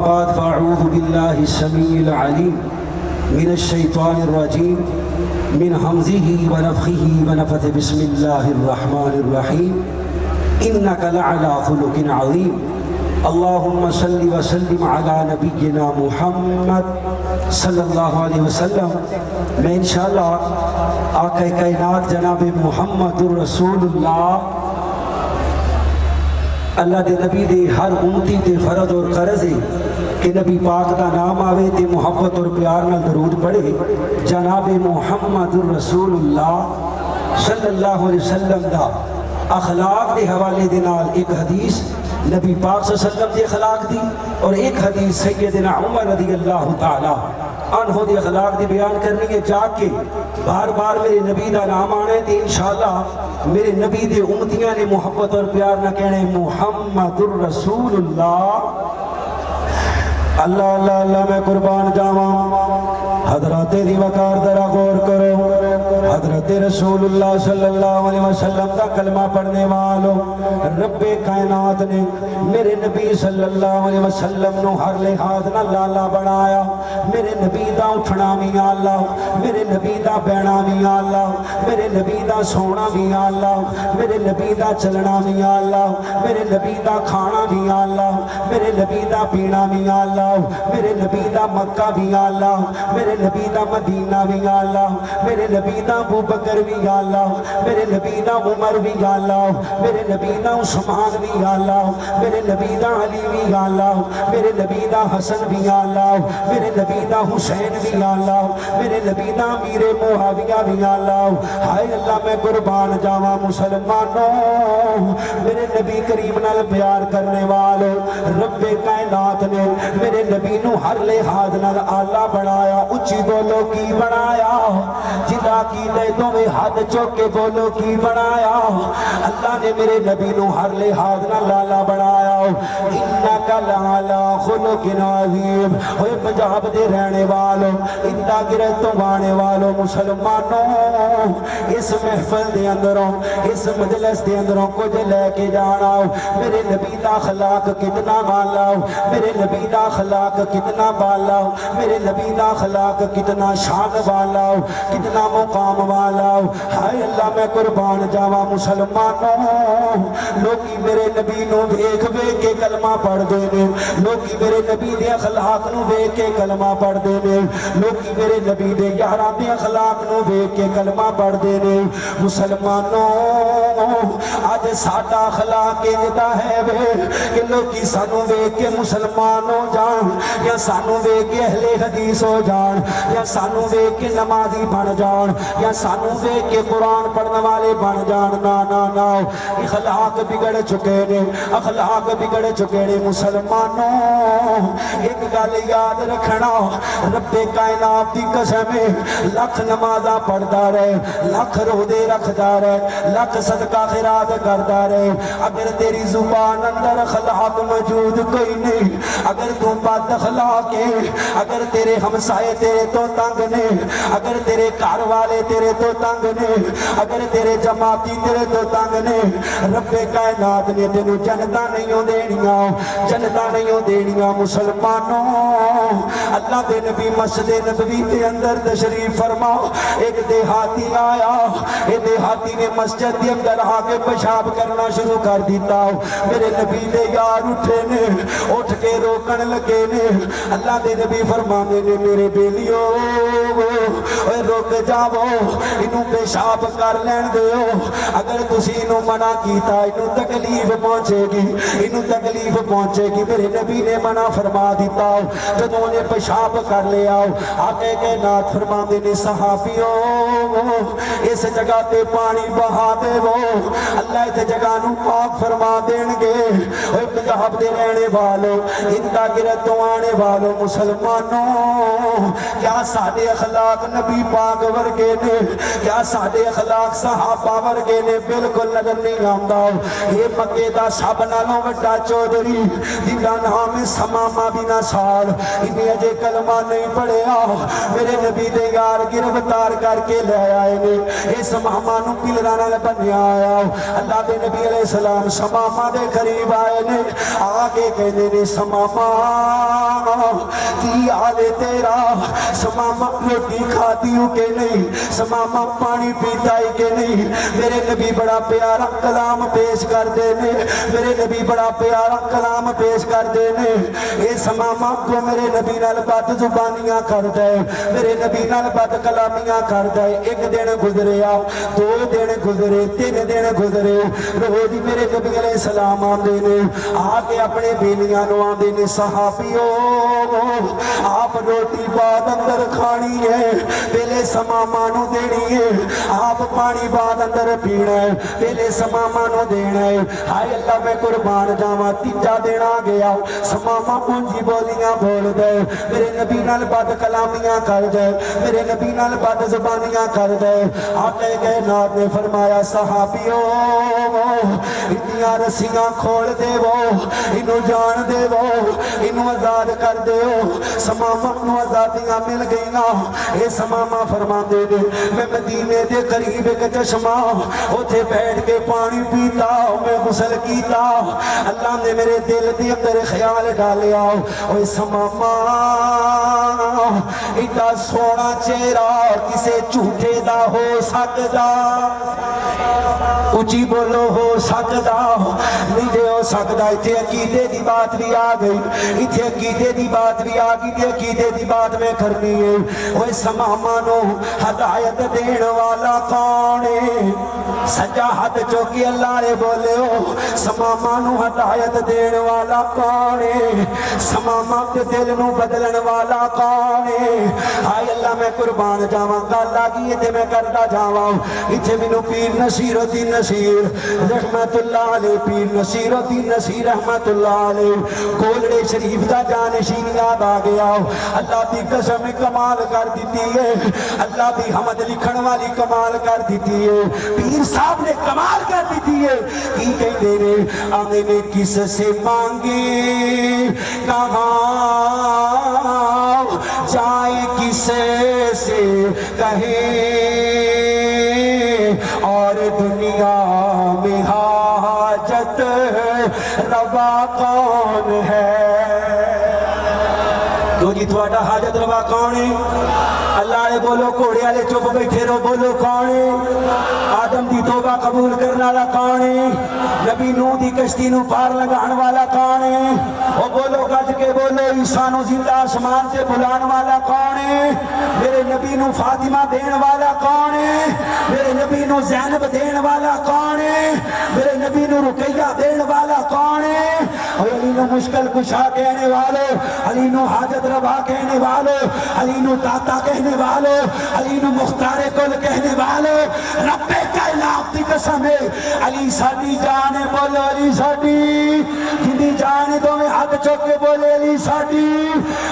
بعد فاعوذ باللہ السمیع العلیم من الشیطان الرجیم من حمزه ونفخه ونفثه بسم اللہ الرحمن الرحیم انک لعلی خلق عظیم اللہم صل وسلم علی نبینا محمد صلی اللہ علیہ وسلم۔ میں انشاءاللہ آقا کائنات جناب محمد الرسول اللہ اللہ دے نبی دے ہر امتی تے فرض اور قرض ہے کہ نبی پاک دا نام آوے تے محبت اور پیار نال درود پڑھے۔ جناب محمد الرسول اللہ صلی اللہ علیہ وسلم دا اخلاق دے حوالے دے نال ایک حدیث نبی پاک صلی اللہ علیہ وسلم دے اخلاق دی اور ایک حدیث سیدنا عمر رضی اللہ تعالی عنہ دے اخلاق دی بیان کرنی ہے، جا کے بار بار میرے نبی دا نام آنے تے انشاءاللہ میرے نبی دے امتیاں نے محبت اور پیار نہ کہنے محمد الرسول اللہ۔ اللہ اللہ اللہ میں قربان جاواں، حضرات دی وقار ذرا غور کرو۔ حضرت رسول اللہ صلی اللہ علیہ وسلم کا کلمہ پڑھنے والوں رب کائنات نے میرے نبی صلی اللہ علیہ وسلم نو ہر لحاظ نہ لالا بنایا۔ میرے نبی دا اٹھنا بھی اللہ، میرے نبی دا بینا بھی اللہ، میرے نبی دا سونا بھی اللہ، میرے نبی دا چلنا بھی اللہ، میرے نبی دا کھانا بھی اللہ، میرے نبی دا پینا بھی اللہ، میرے نبی دا مکہ بھی اللہ، میرے نبی دا مدینہ بھی اللہ، میرے نبی دا ابو بکر بھی اللہ، میرے نبی دا عمر بھی اللہ، میرے نبی دا عثمان بھی اللہ، میرے نبی دا علی بھی اللہ، میرے نبی دا حسن بھی اللہ، میرے نبی دا حسین بھی اللہ، میرے نبی دا امیر معاویہ بھی اللہ۔ ہائے اللہ میں قربان جاواں مسلمانوں، میرے نبی کریم نال پیار کرنے والوں رب کائنات نے میرے نبی نو ہر لحاظ نال آلہ بنایا۔ اچھی بولو کی بنایا، جدا کی دے تو میں ہاتھ چوکے بولو کی بنایا۔ اللہ نے میرے نبی نو ہر لحاظ نال آلہ بنایا۔ انکا لعلی خلق عظیم۔ ہوئے پنجاب دے رہنے والوں، انتا گرتوں بانے والوں مسلمانوں، اس محفل دے اندروں اس مجلس دے اندروں کچھ لے کے جانا۔ میرے نبی دا اخلاق کتنا بالا، میرے نبی دا اخلاق کتنا بالا، میرے نبی دا اخلاق کتنا شان والا، کتنا مقام والا۔ ہائے اللہ میں قربان جاواں مسلمانوں، لوگی میرے نبی نو دیکھ بے کے کلمہ پڑھ دے نے، لوگی میرے نبی دے اخلاق نو دیکھ کے کلمہ پڑھ دے نے، لوگی میرے نبی دے یاراں دے اخلاق نو دیکھ کے کلمہ پڑھ دے نے۔ مسلمانوں آج ساڈا اخلاق انجدا ہے وے کہ لوگی سانو دیکھ کے مسلمان ہو جان، یا سانو دیکھ کے اہل حدیث ہو جان، یا سانو دیکھ کے نمازی بن جان، یا سانو دیکھ کے قرآن پڑھنے والے بن جان۔ نا نا نا، اخلاق بگڑ چکے نے، اخلاق بگڑ چکے نے مسلمانوں۔ ایک گل یاد رکھنا، رب کائنات دی قسم ہے، لاکھ نمازاں پڑھدا رہے، لاکھ روزے رکھدا رہے، لاکھ صدقہ خیرات کردا رہے، اگر تیری زبان اندر اخلاق موجود کوئی نہیں، اگر تو بد اخلاق ہے، اگر تیرے ہمسائے تیرے تو تنگ نے، اگر تیرے گھر والے تیرے تو تنگ نے، اگر تیرے جماعتی تیرے تو تنگ نے، رب کائنات نے تینوں جنتاں نہیں دینیاں، جنتاں نہیں دینیاں مسلمانوں۔ اللہ دے نبی مسجد نبوی کے اندر تشریف فرما، ایک دیہاتی آیا، ایک دیہاتی نے مسجد کے اندر آ کے پیشاب کرنا شروع کر دیتا۔ میرے نبی دے یار اٹھے نے، اٹھ کے روکن لگے نے۔ اللہ دے نبی فرمانے نے میرے بیلیو اے روک جاؤ، انہوں پیشاب کر لین دیو، اگر تسی انہوں منع کیتا انہوں تکلیف پہنچے گی، انہوں تکلیف پہنچے گی۔ میرے نبی نے منع فرما دیتا، جدوں نے پیشاب کر لیا آگے کے نات فرمانے نے صحابیوں اس جگہ تے پانی بہا دے وہ، اللہ اس جگہ نو پاک فرما دین گے۔ اے پنجاب دے رہنے والوں، انتا گرتوں آنے والوں مسلمانوں، کیا سادے اخلاق نبی پاک ورگے نے، کیا سادے اخلاق صحابہ ورگے نے؟ بالکل نظر نہیں آمدہ۔ یہ مکے دا سب نالوں وڈا چودھری جنہاں نام سمامہ بنا سال، انہیں اجے کلمہ نہیں پڑھیا، میرے نبی دے یار گرفتار کر کے لے آئے نے۔ اس ماما نو پلرانا بنیا آیا، اللہ دے نبی علیہ السلام سمامہ دے قریب آئے نے، آگے کہنے نے سمامہ حال ہے تیرا؟ سماما روٹی کھاتی ہوں کہ نہیں؟ سماما پانی پیتا ہے کہ نہیں؟ میرے نبی بڑا پیارا کلام پیش کر دینے، میرے نبی بڑا پیارا کلام پیش کر دینے۔ اے سماما تو میرے نبی نال بد زبانیاں کر دے، میرے نبی نال بد کلامیاں کر دے۔ ایک دن گزرے آ، دو دن گزرے، تین دن گزرے، روز میرے نبی علیہ السلام آندے نے، آگے اپنے بیلیاں نو آندے نے، صحابیو آپ روٹی بعد اندر کھانی ہے، پہلے سماما نو دینی ہے، آپ پانی بعد اندر پینا ہے، پہلے سماما نو دینا ہے۔ ہائے اللہ میں قربان جاواں، تیجا دینا گیا، سماما اونجی بولیاں بول دے، میرے نبی نال بد کلامیاں کر دے، میرے نبی نال بد زبانیاں کر دے۔ آقا کائنات نے فرمایا صحابیو اتنیاں رسیاں کھول دے وہ، انہوں جان دے وہ، انہوں آزاد کر دے وہ۔ سماما نو آزادیاں مل گئی نا، اے سماما فرما دے دے، میں مدینے دے قریب ایک چشمہ اتھے بیٹھ کے پانی پیتا، میں غسل کیتا، اللہ نے میرے دل دے اندر خیال ڈالیا، اوہ سماما ایڈا سونا چہرہ کسے جھوٹے دا ہو سکدا؟ اچھی بولو ہو سکدا؟ نہیں دے ہو سکدا۔ اتھے عقیدے دی بات بھی آ گئی، اتھے عقیدے دی بات بھی آ گئی، عقیدے دی بات میں کرنی ہے۔ اوہ سماما نو ہدایت دین والا کون ہے؟ سجا ہاتھ چوکی اللہ نے بولے ہو، سماما نو ہدایت دین والا کون ہے؟ سماما کے دل نو بدلن والا کون ہے؟ آئے اللہ میں قربان جاواں، گل آگئی تے میں کرتا جاواں۔ اتھے منو پیر نصیر الدین نصیر رحمت اللہ علیہ، پیر نصیر الدین نصیر رحمت اللہ علیہ کولڑے شریف دا جانشین یاد آ گیا۔ اللہ دی قسم کمال کر دیتی ہے، اللہ دی حمد لکھن والی کمال کر دیتی ہے، پیر صاحب نے کمال کر دیتی ہے۔ کی کہتے ہیں آنے نے کس سے مانگے کہاں جائے، کس سے کہیں اور دنیا میں حاجت روا کون ہے؟ تو جی تھوڑا حاجت روا کون ہے؟ اللہ نے بولو کوڑے والے چپ بیٹھے رو، بولو کون ہے؟ آدم دی توبہ قبول کرنے والا کون ہے؟ نبی نوح دی کشتی نو پار لگان والا کون ہے؟ او بولو گج کے بولو عیسیٰ نو زندہ آسمان سے بلان والا کون ہے؟ میرے نبی نو فاطمہ دین والا کون ہے؟ میرے نبی نو زینب دین والا کون ہے؟ میرے نبی نو رقیہ دین والا کون ہے؟ اور علی نو مشکل کشا کہنے والے، علی نو حاجت روا کہنے والے، علی نو داتا کہنے والے، علی نو مختار کل کہنے والے، رب کائنات دی قسم ہے علی ساڈی جان ہے، بولو علی ساڈی، جندی جان ہے دو میں ہاتھ چوک کے بولے علی ساڈی،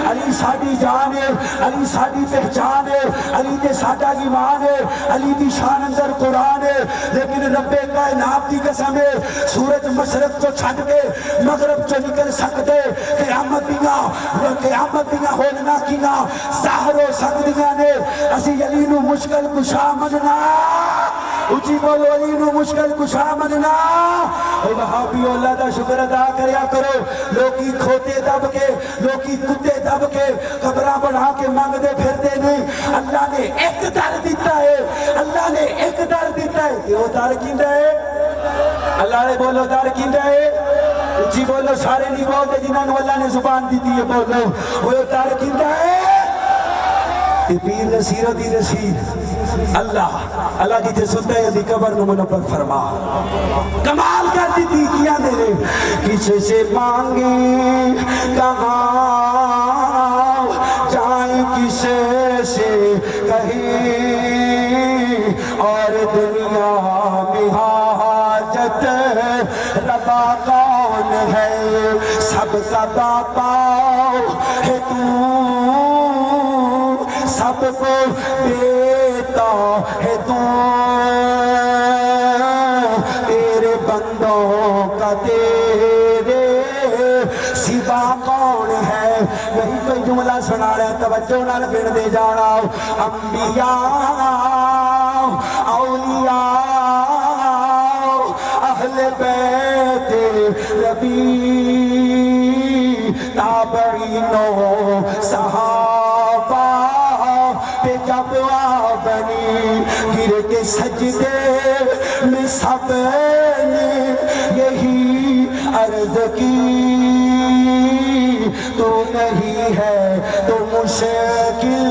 علی ساڈی جان ہے، علی ساڈی پہچان ہے، علی تے ساڈا ایمان ہے، علی دی شان اندر قرآن ہے۔ لیکن رب کائنات دی قسم ہے سورج مشرق تو چھڈ کے مغرب چو نکل سکتے، قیامت دیاں ہولنا کینا ظاہر ہو سکدیاں نے، اسی علی نو مشکل کشا مننا، اچھی بولو علی نو مشکل کشا مننا۔ اے وہابیو اللہ دا شکر ادا کریا کرو، لوگی کھوتے دب کے، لوگی کتے دب کے قبراں بڑھا کے مانگ دے پھرتے نہیں، اللہ نے ایک در دیتا ہے، اللہ نے ایک در دیتا ہے، یہ وہ در کیندہ ہے؟ اللہ نے بولو در کیندہ ہے؟ اچھی بولو، سارے نہیں بولتے جنہوں نے اللہ نے زبان دیتی ہے، بولو وہ در کیندہ ہے؟ پیر نصیر الدین نصیر اللہ جیتے سنتا ہے دی قبر نو منور فرما، کمال کر دیتی کیا دینے، کس سے مانگیں کہاں جائیں، کس سے کہیں اور دنیا میں حاجت روا کون ہے؟ سب کا باپا ہے تو، سب کو دیتا ہے تو، تیرے بندوں کا تیرے سوا کون ہے؟ وہی کوئی جملہ سنا رہے ہیں، توجہ نال گن دے جانا، انبیاء اولیاء اہل بیت نبی تابعینوں صحابہ پہ جب آ بنی گر کے سجدے میں سب نے یہی عرض کی تو نہیں ہے تو مشکل